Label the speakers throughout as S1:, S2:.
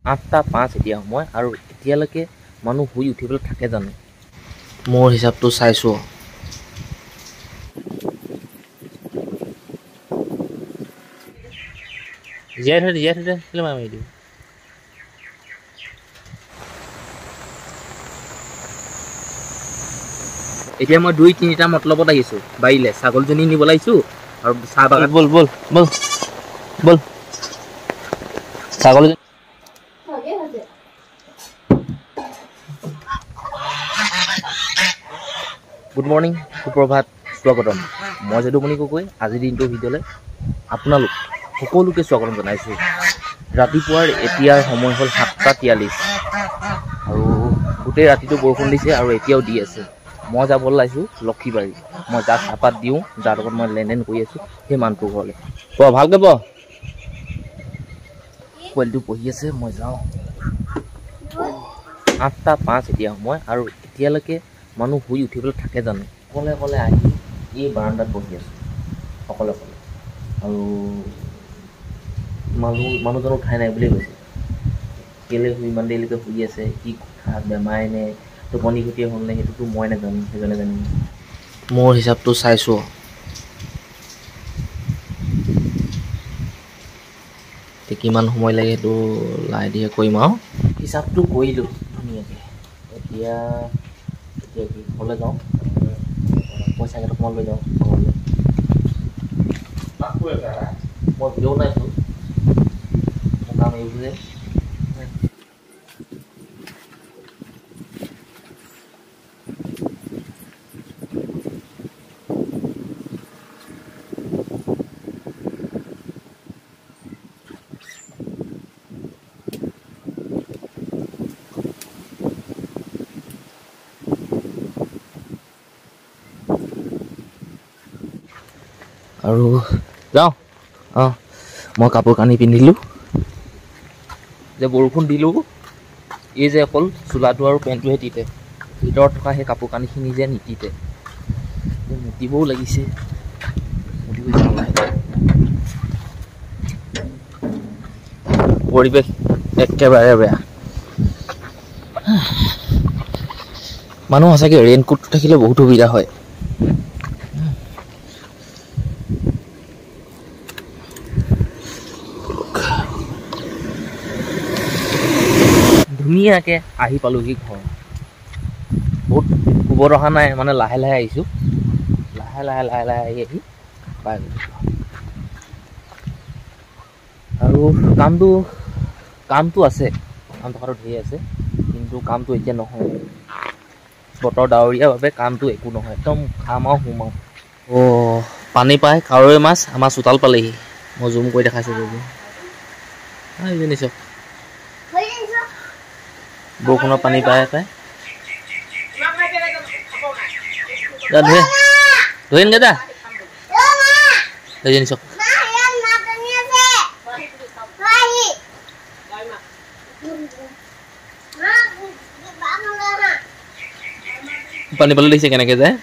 S1: 8:05 এতিয়া সময় আৰু এতিয়ালৈকে মানুহ শুই উঠিবলৈ থাকে জানো? মোৰ হিচাপটো চাইছোঁ। জীয়াই থৈ কেলৈ মাৰি দিওঁ? এতিয়া মই 2-3টা মতলবত আহিছোঁ বাৰীলে, ছাগলজনী নিব লাগিছোঁ আৰু চাহ বাগান। বল বল বল বল ছাগলজনী। গুড মৰ্ণিং, সুপ্ৰভাত, স্বাগতম। মই যদুমণি গগৈ। আজিৰ দিনটোৰ ভিডিঅ'লৈ আপোনালোক সকলোকে স্বাগতম জনাইছোঁ। ৰাতিপুৱাৰ এতিয়াৰ সময় হ'ল 7:43 আৰু গোটেই ৰাতিটো বৰষুণ দিছে আৰু এতিয়াও দি আছে। মই যাবলৈ লাগিছোঁ লক্ষীবাৰী। মই যাক চাহপাত দিওঁ, যাৰ লগত মই লেনদেন কৰি আছোঁ, সেই মানুহটোৰ ঘৰলৈ। ভালকৈ পোৱালিটো পঢ়ি আছে, মই যাওঁ। 8:05 এতিয়া সময় আৰু এতিয়ালৈকে মানুহ শুই উঠিবলৈ থাকে জানো? অকলে অকলে আহি এই বাৰান্দাত বহি আছোঁ, অকলে আৰু মানুহজন উঠাই নাই বুলিয়ে কৈছে। কেলৈ ইমান দেৰিলৈকে শুই আছে, কি কথা, বেমাৰে নে টোপনি ক্ষতি হ'ল নে, সেইটোতো মই নাজানো, সেইজনে জানিম। মোৰ হিচাপটো চাইছোঁ। কিমান সময় লাগে সেইটো লাহে ধীৰে কৰিম আৰু হিচাপটো কৰিলোঁ ধুনীয়াকৈ। এতিয়া কি ঘৰলৈ যাওঁ, পইচা কেইটকামান লৈ যাওঁ ঘৰলৈ। মই ভিডিঅ' বনাইছোঁ, মোৰ কাম এইবোৰে। আৰু যাওঁ। মই কাপোৰ কানি পিন্ধিলোঁ, যে বৰষুণ দিলোঁ, এই যে অকল চোলাটো আৰু পেণ্টটোহে তিতে, ভিতৰত থকা সেই কাপোৰ কানিখিনি যে নিতিতে। মুতিবও লাগিছে, মুতিব যাওঁ লাহেকৈ। পৰিৱেশ একেবাৰে বেয়া। মানুহ সঁচাকৈ ৰেইনকোটটো থাকিলে বহুত সুবিধা হয়। ধুনীয়াকৈ আহি পালোহি ঘৰ। বহুত কোবত অহা নাই, মানে লাহে লাহে আহিছোঁ। লাহে লাহে আহি পাই গৈছোঁ। আৰু কামটো আছে, কাম থকাটো ধেৰ আছে, কিন্তু কামটো এতিয়া নহয়। বতৰ ডাৱৰীয়া বাবে কামটো একো নহয়, একদম খাম আৰু শুম আৰু। পানী পায়, কাৱৈ মাছ আমাৰ চোতাল পালেহি। মই জুম কৰি দেখাইছোঁ যদি এইজনী চাওক, বৰষুণৰ পানী পায় ধৰি আনগৈ দা। এইজনী চাওক, পানী পালে দেখিছে কেনেকৈ যায়।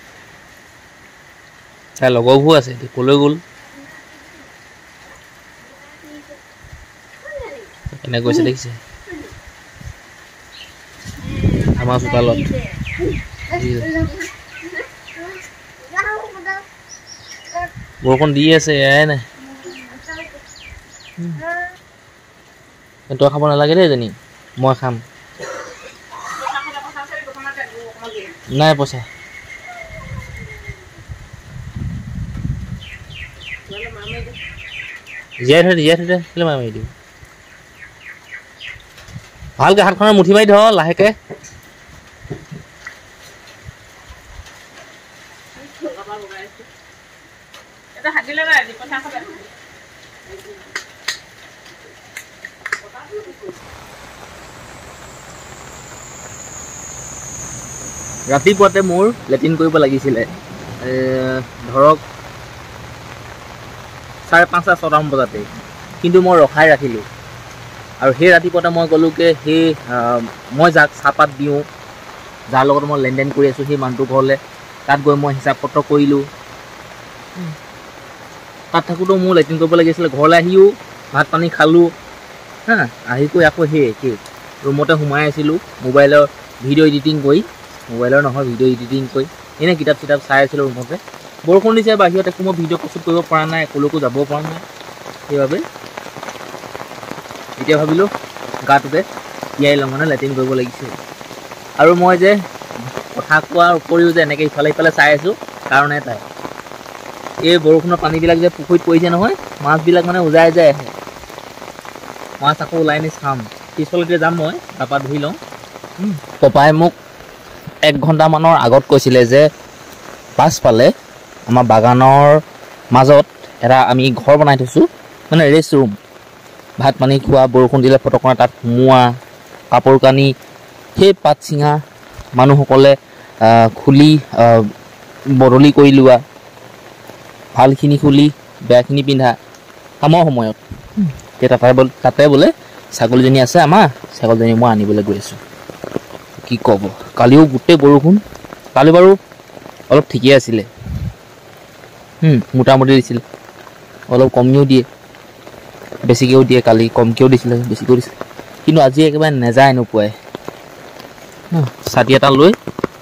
S1: তাই লগৰবোৰ আছে, ক'লৈ গ'ল কেনেকৈ গৈছে দেখিছে আমাৰ চোতালত। বৰষুণ দি আছে, এয়াই নাই। তই খাব নালাগে দেই এজনী, মই খাম। নাই পইচা। জীয়াই থৈ কেলৈ মাৰি দিওঁ? ভালকৈ হাতখনত মুঠি মাৰি ধৰ লাহেকৈ। ৰাতিপুৱাতে মোৰ লেট্ৰিন কৰিব লাগিছিলে, ধৰক 5:30-6টা বজাতে, কিন্তু মই ৰখাই ৰাখিলোঁ। আৰু সেই ৰাতিপুৱাতে মই গ'লোগৈ সেই মই যাক চাহপাত দিওঁ, যাৰ লগত মই লেনদেন কৰি আছোঁ, সেই মানুহটোৰ ঘৰলৈ। তাত গৈ মই হিচাপ পত্ৰ কৰিলোঁ। তাত থাকোঁতেও মোৰ লেট্ৰিন কৰিব লাগিছিলে। ঘৰলৈ আহিও ভাত পানী খালোঁ, হা আহি কৈ আকৌ সেই একেই ৰুমতে সোমাই আছিলোঁ মোবাইলৰ ভিডিঅ' এডিটিং কৰি মোবাইলৰ নহয় ভিডিঅ' এডিটিং কৰি এনেই কিতাপ চিতাপ চাই আছিলোঁ ৰুমতে বৰষুণ দিছে বাহিৰত একো মই ভিডিঅ' প্ৰস্তুত কৰিব পৰা নাই ক'লৈকো যাব পৰা নাই সেইবাবে এতিয়া ভাবিলোঁ গাটোতে তিয়াই লওঁ মানে লেট্ৰিন কৰিব লাগিছে আৰু মই যে কথা কোৱাৰ উপৰিও যে এনেকৈ ইফালে ইফালে চাই আছোঁ কাৰণ এটাই এই বৰষুণৰ পানীবিলাক যে পুখুৰীত পৰিছে নহয় মাছবিলাক মানে উজাই যায় আহে মাছ আকৌ ওলাই নি চাম পিছফালে যাম মই তাৰপৰা ধুই লওঁ পপাই মোক 1 ঘণ্টামানৰ আগত কৈছিলে যে পাছফালে আমাৰ বাগানৰ মাজত এটা আমি ঘৰ বনাই থৈছোঁ মানে ৰেষ্ট ৰুম ভাত পানী খোৱা বৰষুণ দিলে ফটকনে তাত সোমোৱা কাপোৰ কানি সেই পাত চিঙা মানুহসকলে খুলি বদলি কৰি লোৱা ভালখিনি খুলি বেয়াখিনি পিন্ধা কামৰ সময়ত তাতে বোলে ছাগলীজনী আছে আমাৰ ছাগলীজনী মই আনিবলৈ গৈ আছোঁ কি ক'ব কালিও গোটেই বৰষুণ কালি বাৰু অলপ ঠিকেই আছিলে মোটামুটি দিছিল অলপ কমিও দিয়ে বেছিকৈও দিয়ে কালি কমকৈও দিছিলে বেছিকৈও দিছিলে কিন্তু আজি একেবাৰে নেযায় নোপোৱাই ছাতি এটা লৈ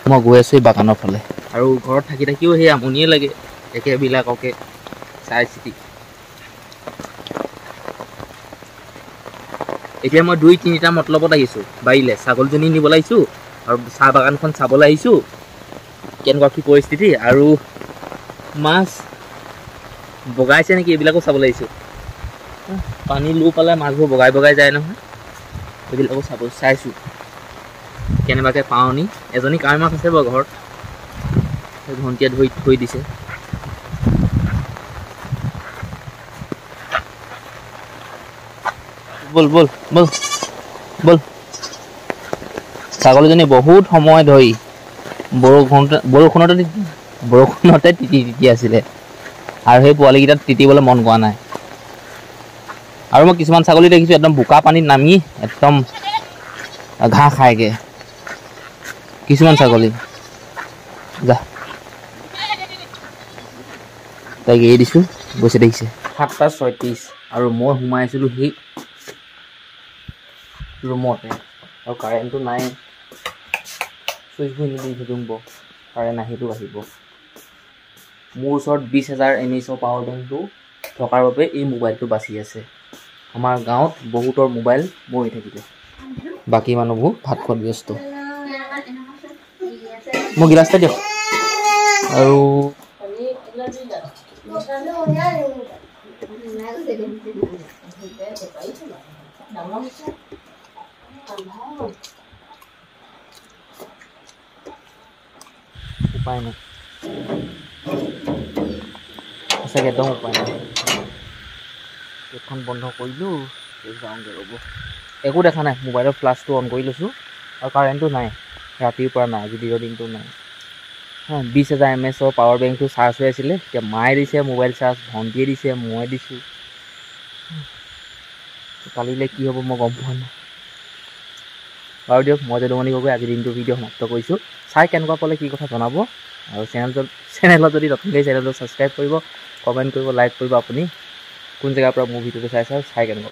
S1: মই গৈ আছোঁ এই বাগানৰ ফালে আৰু ঘৰত থাকি থাকিও সেই আমনিয়ে লাগে একেবিলাককে চাই চিতি এতিয়া মই 2-3টা মতলবত আহিছোঁ বাৰীলে ছাগলীজনী নিবলৈ আহিছোঁ আৰু চাহ বাগানখন চাবলৈ আহিছোঁ কেনেকুৱা কি পৰিস্থিতি আৰু মাছ বগাইছে নেকি এইবিলাকো চাবলৈ আহিছোঁ পানী লো পালে মাছবোৰ বগাই বগাই যায় নহয় এইবিলাকো চাইছোঁ কেনেবাকৈ পাওঁ নি এজনী কাৱৈ মাছ আছে বাৰু ঘৰত সেই ভণ্টিয়ে ধৰি থৈ দিছে বল বল বল বল ছাগলীজনী বহুত সময় ধৰি বৰষুণতে তিতি আছিলে আৰু সেই পোৱালিকেইটাত তিতিবলৈ মন কৰা নাই আৰু মই কিছুমান ছাগলী দেখিছোঁ একদম বোকা পানীত নামি একদম ঘাঁহ খায়গৈ কিছুমান ছাগলী যা তাইক এৰি দিছোঁ গৈছে দেখিছে 7:36 আৰু মই সোমাই আছিলোঁ সেই ৰুমতে আৰু কাৰেণ্টটো নাই চুইচবোৰ নিদি ধুব কাৰেণ্ট আহিলেও আহিব মোৰ ওচৰত 20,000 mAh পাৱাৰ বেংকটো থকাৰ বাবে এই মোবাইলটো বাচি আছে আমাৰ গাঁৱত বহুতৰ মোবাইল মৰি থাকিলে বাকী মানুহবোৰ ভাত খোৱাত ব্যস্ত মোক গিলাচটা দিয়ক আৰু উপায় নাই সঁচাকৈ একদম উপায় নাই গেটখন বন্ধ কৰিলোঁ যাওঁগৈ ৰ'ব একো দেখা নাই মোবাইলৰ ফ্লাছটো অন কৰি লৈছোঁ আৰু কাৰেণ্টটো নাই ৰাতিৰ পৰা নাই আজি দিনটো নাই 20,000 mAh পাৱাৰ বেংকটো চাৰ্জ হৈ আছিলে এতিয়া মায়ে দিছে মোবাইল চাৰ্জ ভণ্টিয়ে দিছে মই দিছোঁ কালিলৈ কি হ'ব মই গম পোৱা নাই বাৰু দিয়ক মই যদুমণি গগৈ আজিৰ দিনটো ভিডিঅ' সমাপ্ত কৰিছোঁ চাই কেনেকুৱা পালে কি কথা জনাব আৰু চেনেলত যদি নতুনকৈ চেনেলটো ছাবস্ক্ৰাইব কৰিব কমেণ্ট কৰিব লাইক কৰিব আপুনি কোন জেগাৰ পৰা মোৰ ভিডিঅ'টো চাই কেনেকুৱা